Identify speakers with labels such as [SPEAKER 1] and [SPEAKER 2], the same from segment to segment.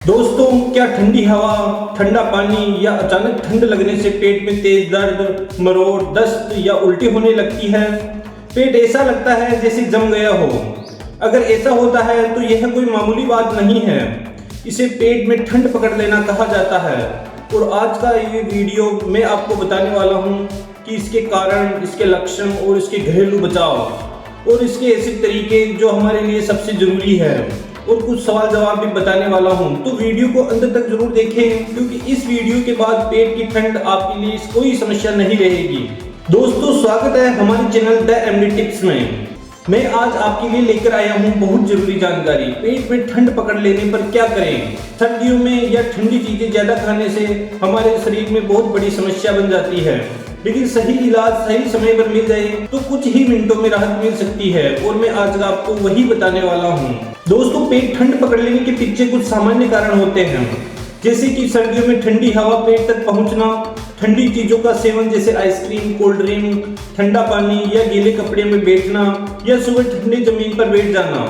[SPEAKER 1] दोस्तों, क्या ठंडी हवा, ठंडा पानी या अचानक ठंड लगने से पेट में तेज दर्द, मरोड़, दस्त या उल्टी होने लगती है? पेट ऐसा लगता है जैसे जम गया हो। अगर ऐसा होता है तो यह कोई मामूली बात नहीं है। इसे पेट में ठंड पकड़ लेना कहा जाता है। और आज का ये वीडियो मैं आपको बताने वाला हूँ कि इसके कारण, इसके लक्षण और इसके घरेलू बचाव और इसके ऐसे तरीके जो हमारे लिए सबसे ज़रूरी है, और कुछ सवाल जवाब भी बताने वाला हूं। तो वीडियो को अंत तक जरूर देखें, क्योंकि इस वीडियो के बाद पेट की ठंड आपके लिए कोई समस्या नहीं रहेगी। दोस्तों, स्वागत है हमारे चैनल द एमडी टिप्स में। मैं आज आपके लिए लेकर आया हूं बहुत जरूरी जानकारी। पेट में ठंड पकड़ लेने पर क्या करें? सर्दियों में या ठंडी चीजें ज्यादा खाने से हमारे शरीर में बहुत बड़ी समस्या बन जाती है, लेकिन सही इलाज सही समय पर मिल जाए तो कुछ ही मिनटों में राहत मिल सकती है, और मैं आज आपको वही बताने वाला हूँ। दोस्तों, पेट ठंड पकड़ लेने के पीछे कुछ सामान्य कारण होते हैं, जैसे कि सर्दियों में ठंडी हवा पेट तक पहुंचना, ठंडी चीजों का सेवन जैसे आइसक्रीम, कोल्ड ड्रिंक, ठंडा पानी या गीले कपड़े में बैठना, या सुबह ठंडी जमीन पर बैठ जाना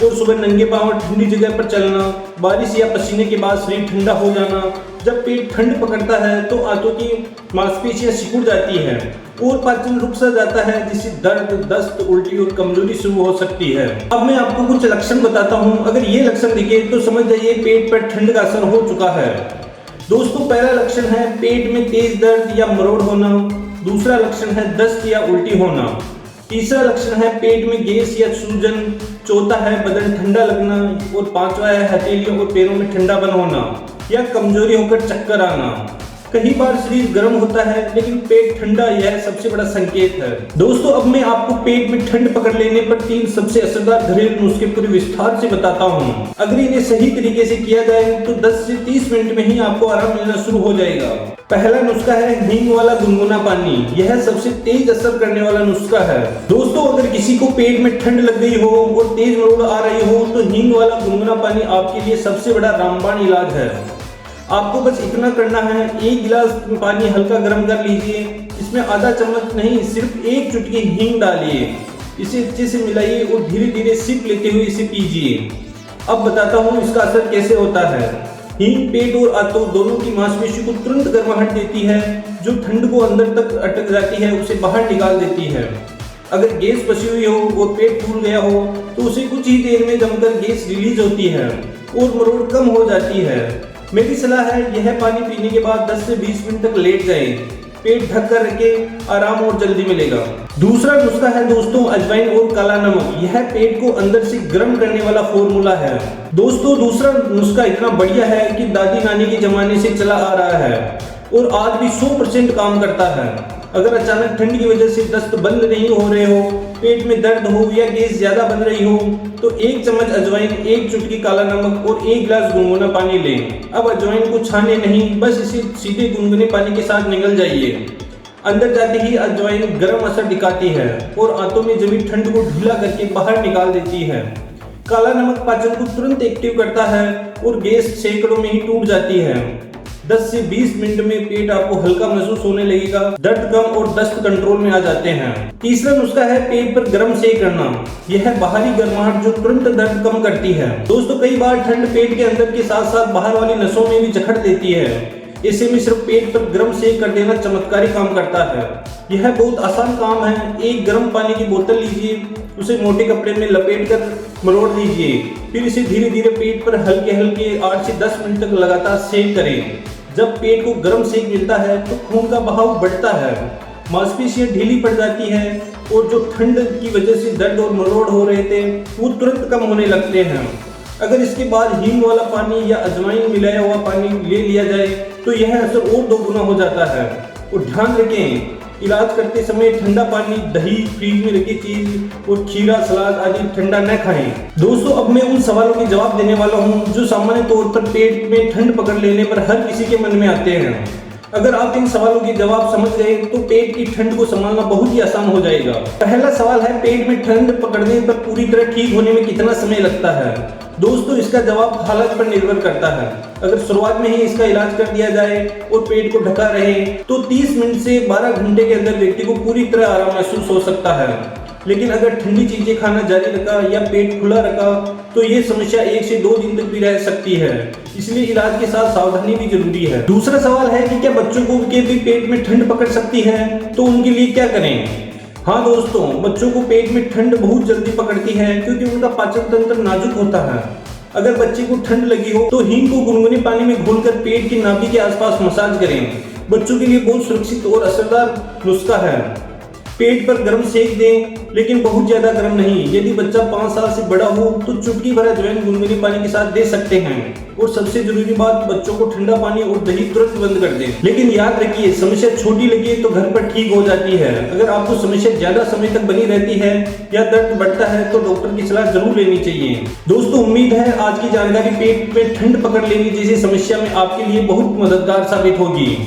[SPEAKER 1] और सुबह नंगे पांव ठंडी जगह पर चलना, बारिश या पसीने के बाद शरीर ठंडा हो जाना। जब पेट ठंड पकड़ता है तो आंतों की मांसपेशियां सिकुड़ जाती है और पाचन रुक सा जाता है, जिससे दर्द, दस्त, उल्टी और कमजोरी शुरू हो सकती है। अब मैं आपको कुछ लक्षण बताता हूँ। अगर ये लक्षण दिखे तो समझ जाइए पेट पर ठंड का असर हो चुका है। दोस्तों, पहला लक्षण है पेट में तेज दर्द या मरोड़ होना। दूसरा लक्षण है दस्त या उल्टी होना। तीसरा लक्षण है पेट में गैस या सूजन। चौथा है बदन ठंडा लगना। और पांचवा है हथेलियों और पैरों में ठंडापन होना या कमजोरी होकर चक्कर आना। कई बार शरीर गर्म होता है लेकिन पेट ठंडा, यह सबसे बड़ा संकेत है। दोस्तों, अब मैं आपको पेट में ठंड पकड़ लेने पर 3 सबसे असरदार घरेलू नुस्खे पूरे विस्तार से बताता हूँ। अगर इन्हें सही तरीके से किया जाए तो 10 से 30 मिनट में ही आपको आराम मिलना शुरू हो जाएगा। पहला नुस्खा है हींग वाला गुनगुना पानी। यह सबसे तेज असर करने वाला नुस्खा है। दोस्तों, अगर किसी को पेट में ठंड लग गई हो और तेज मरोड़ आ रही हो तो हींग वाला गुनगुना पानी आपके लिए सबसे बड़ा रामबाण इलाज है। आपको बस इतना करना है, 1 गिलास पानी हल्का गर्म कर लीजिए। इसमें आधा चम्मच नहीं, सिर्फ 1 चुटकी हींग डालिए। इसे अच्छे से मिलाइए और धीरे धीरे सिप लेते हुए इसे पीजिए। अब बताता हूँ इसका असर कैसे होता है। हींग पेट और आंतों दोनों की मांसपेशियों को तुरंत गर्माहट देती है, जो ठंड को अंदर तक अटक जाती है उसे बाहर निकाल देती है। अगर गैस फंसी हुई हो और पेट फूल गया हो तो उसे कुछ ही देर में जमकर गैस रिलीज होती है और मरोड़ कम हो जाती है। मेरी सलाह है, यह पानी पीने के बाद 10 से 20 मिनट तक लेट जाएं। पेट ढक कर रखें, आराम और जल्दी मिलेगा। दूसरा नुस्खा है दोस्तों अजवाइन और काला नमक। यह पेट को अंदर से गर्म करने वाला फॉर्मूला है। दोस्तों, दूसरा नुस्खा इतना बढ़िया है कि दादी नानी के जमाने से चला आ रहा है और आज भी 100% काम करता है। अगर अचानक ठंड की वजह से दस्त बंद नहीं हो रहे हो, पेट में दर्द हो या गैस ज्यादा बन रही हो तो 1 चम्मच अजवाइन, 1 चुटकी काला नमक और 1 गिलास गुनगुना पानी लें। अब अजवाइन को छाने नहीं, बस इसे सीधे गुनगुने पानी के साथ निगल जाइए। अंदर जाते ही अजवाइन गर्म असर दिखाती है और आंतों में जमी ठंड को ढीला करके बाहर निकाल देती है। काला नमक पाचन को तुरंत एक्टिव करता है और गैस सैकड़ों में ही टूट जाती है। 10 से 20 मिनट में पेट आपको हल्का महसूस होने लगेगा, दर्द कम और दस्त कंट्रोल में आ जाते हैं। तीसरा नुस्खा है पेट पर गर्म सेक करना। यह बाहरी गर्माहट जो तुरंत दर्द कम करती है। दोस्तों, कई बार ठंड पेट के अंदर के साथ साथ बाहर वाली नसों में भी जकड़ देती है। ऐसे में सिर्फ पेट पर गर्म सेक कर देना चमत्कारी काम करता है। यह बहुत आसान काम है। 1 गर्म पानी की बोतल लीजिए, उसे मोटे कपड़े में लपेट कर मरोड़ लीजिए, फिर इसे धीरे धीरे पेट पर हल्के हल्के 8 से 10 मिनट तक लगातार सेक करें। जब पेट को गर्म सेक मिलता है तो खून का बहाव बढ़ता है, मांसपेशियां ढीली पड़ जाती है और जो ठंड की वजह से दर्द और मरोड़ हो रहे थे वो तुरंत कम होने लगते हैं। अगर इसके बाद हींग वाला पानी या अजवाइन मिलाया हुआ पानी ले लिया जाए तो यह असर और 2 गुना हो जाता है। और ध्यान रखें, इलाज करते समय ठंडा पानी, दही, फ्रीज में रखी चीज और खीरा, सलाद आदि ठंडा न खाएं। दोस्तों, अब मैं उन सवालों के जवाब देने वाला हूं जो सामान्य तौर पर पेट में ठंड पकड़ लेने पर हर किसी के मन में आते हैं। अगर आप इन सवालों के जवाब समझ गए तो पेट की ठंड को संभालना बहुत ही आसान हो जाएगा। पहला सवाल है, पेट में ठंड पकड़ने पर पूरी तरह ठीक होने में कितना समय लगता है? दोस्तों, इसका जवाब हालत पर निर्भर करता है। अगर शुरुआत में ही इसका इलाज कर दिया जाए और पेट को ढका रहे तो 30 मिनट से 12 घंटे के अंदर व्यक्ति को पूरी तरह आराम महसूस हो सकता है। लेकिन अगर ठंडी चीजें खाना जारी रखा या पेट खुला रखा तो ये समस्या 1 से 2 दिन तक भी रह सकती है। इसलिए इलाज के साथ सावधानी भी जरूरी है। दूसरा सवाल है कि क्या बच्चों को के भी पेट में ठंड पकड़ सकती है, तो उनके लिए क्या करें। हाँ दोस्तों, बच्चों को पेट में ठंड बहुत जल्दी पकड़ती है क्योंकि उनका पाचन तंत्र नाजुक होता है। अगर बच्चे को ठंड लगी हो तो हींग को गुनगुने पानी में घोलकर पेट की नाभि के आसपास मसाज करें। बच्चों के लिए बहुत सुरक्षित और असरदार नुस्खा है। पेट पर गर्म सेक दें, लेकिन बहुत ज्यादा गर्म नहीं। यदि बच्चा 5 साल से बड़ा हो तो चुटकी भर अजवाइन गुनगुने पानी के साथ दे सकते हैं। और सबसे जरूरी बात, बच्चों को ठंडा पानी और दही तुरंत बंद कर दें। लेकिन याद रखिए, समस्या छोटी लगी तो घर पर ठीक हो जाती है। अगर आपको समस्या ज्यादा समय तक बनी रहती है या दर्द बढ़ता है तो डॉक्टर की सलाह जरूर लेनी चाहिए। दोस्तों, उम्मीद है आज की जानकारी पेट में ठंड पकड़ लेने जैसी समस्या में आपके लिए बहुत मददगार साबित होगी।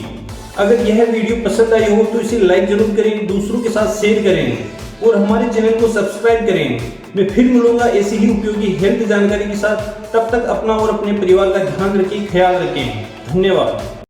[SPEAKER 1] अगर यह वीडियो पसंद आई हो तो इसे लाइक जरूर करें, दूसरों के साथ शेयर करें और हमारे चैनल को सब्सक्राइब करें। मैं फिर मिलूंगा ऐसी ही उपयोगी हेल्थ जानकारी के साथ। तब तक अपना और अपने परिवार का ध्यान रखें, ख्याल रखें। धन्यवाद।